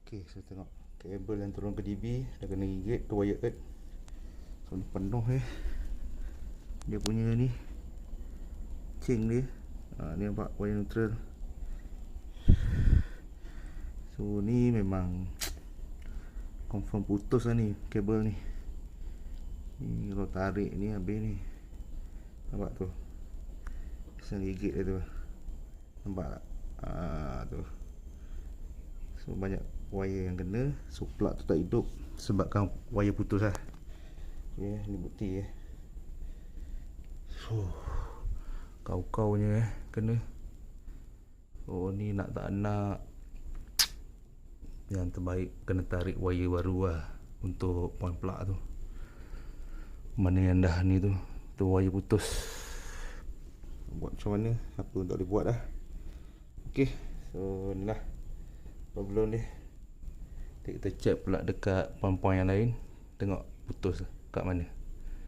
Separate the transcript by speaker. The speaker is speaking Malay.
Speaker 1: Okey, saya tengok kabel yang turun ke DB dah kena gigit tu wire earth. So ni penuh dia punya ni cing dia. Ni nampak wire neutral. So ni memang confirm putus lah ni kabel ni. Ni kalau tarik ni habis ni. Nampak tu. Saya gigit dia tu. Nampak tak? Tu. So banyak wire yang kena. So plug tu tak hidup sebabkan wire putus lah. Okay, ni bukti So kau-kaunya kena. Oh ni nak tak nak, yang terbaik kena tarik wire baru lah untuk point plug tu. Mana yang dah ni tu wire putus. Buat macam mana? Apa tak boleh buat dah. Okay, so ni lah problem dia. Kita check pula dekat point-point yang lain, tengok putus kat mana.